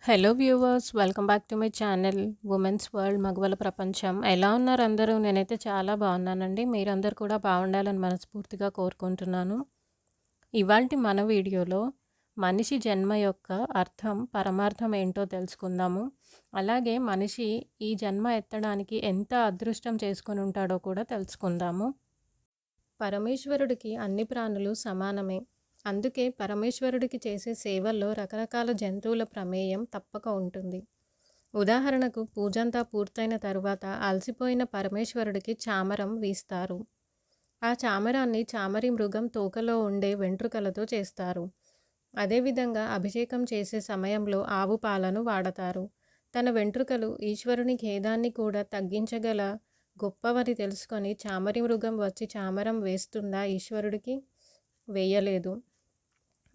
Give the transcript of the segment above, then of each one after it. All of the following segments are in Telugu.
Hello viewers, welcome back to my channel women's world మగవాళ్ళ ప్రపంచం. ఎలా ఉన్నారు అందరూ? నేనైతే చాలా బాగున్నానండి. మీరందరూ కూడా బాగుండాలని మనస్ఫూర్తిగా కోరుకుంటున్నాను. ఇవాల్టి మన వీడియోలో మనిషి జన్మ యొక్క అర్థం, పరమార్థం ఏంటో తెలుసుకుందాము. అలాగే మనిషి ఈ జన్మ ఎత్తడానికి ఎంత అదృష్టం చేసుకొని ఉంటాడో కూడా తెలుసుకుందాము. పరమేశ్వరుడికి అన్ని ప్రాణులు సమానమే. అందుకే పరమేశ్వరుడికి చేసే సేవల్లో రకరకాల జంతువుల ప్రమేయం తప్పక ఉంటుంది. ఉదాహరణకు పూజంతా పూర్తయిన తరువాత అలసిపోయిన పరమేశ్వరుడికి చామరం వీస్తారు. ఆ చామరాన్ని చామరి మృగం తోకలో ఉండే వెంట్రుకలతో చేస్తారు. అదేవిధంగా అభిషేకం చేసే సమయంలో ఆవు పాలను వాడతారు. తన వెంట్రుకలు ఈశ్వరుని ఖేదాన్ని కూడా తగ్గించగల గొప్పవని తెలుసుకొని చామరి మృగం వచ్చి చామరం వేస్తుందా ఈశ్వరుడికి? వేయలేదు.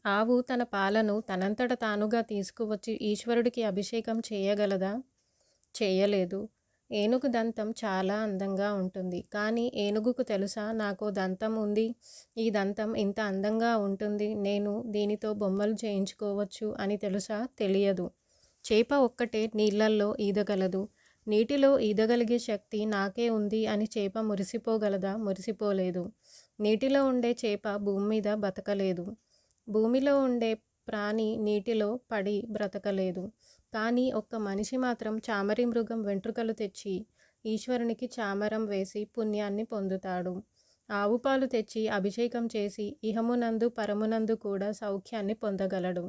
ఆవు తన పాలను తనంతట తానుగా తీసుకువచ్చి ఈశ్వరుడికి అభిషేకం చేయగలదా? చేయలేదు. ఏనుగు దంతం చాలా అందంగా ఉంటుంది. కానీ ఏనుగుకు తెలుసా, నాకో దంతం ఉంది, ఈ దంతం ఇంత అందంగా ఉంటుంది, నేను దీనితో బొమ్మలు చేయించుకోవచ్చు అని తెలుసా? తెలియదు. చేప ఒక్కటే నీళ్ళల్లో ఈదగలదు. నీటిలో ఈదగలిగే శక్తి నాకే ఉంది అని చేప మురిసిపోగలదా? మురిసిపోలేదు. నీటిలో ఉండే చేప భూమి మీద బతకలేదు. భూమిలో ఉండే ప్రాణి నీటిలో పడి బ్రతకలేదు. కానీ ఒక్క మనిషి మాత్రం చామరి మృగం వెంట్రుకలు తెచ్చి ఈశ్వరునికి చామరం వేసి పుణ్యాన్ని పొందుతాడు. ఆవు పాలు తెచ్చి అభిషేకం చేసి ఇహమునందు పరమునందు కూడా సౌఖ్యాన్ని పొందగలడు.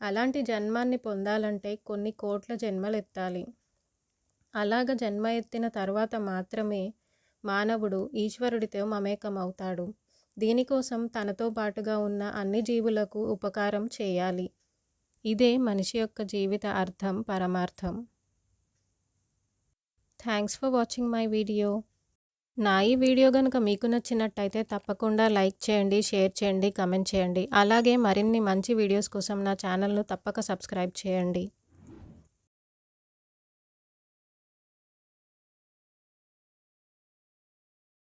అలాంటి జన్మాన్ని పొందాలంటే కొన్ని కోట్ల జన్మలెత్తాలి. అలాగ జన్మ ఎత్తిన తర్వాత మాత్రమే మానవుడు ఈశ్వరుడితో మమేకమవుతాడు. దీనికోసం తనతో పాటుగా ఉన్న అన్ని జీవులకు ఉపకారం చేయాలి. ఇదే మనిషి యొక్క జీవిత అర్థం, పరమార్థం. Thanks for watching my video. నా ఈ వీడియో కనుక మీకు నచ్చినట్టయితే తప్పకుండా లైక్ చేయండి, షేర్ చేయండి, కమెంట్ చేయండి. అలాగే మరిన్ని మంచి వీడియోస్ కోసం నా ఛానల్ను తప్పక సబ్స్క్రైబ్ చేయండి.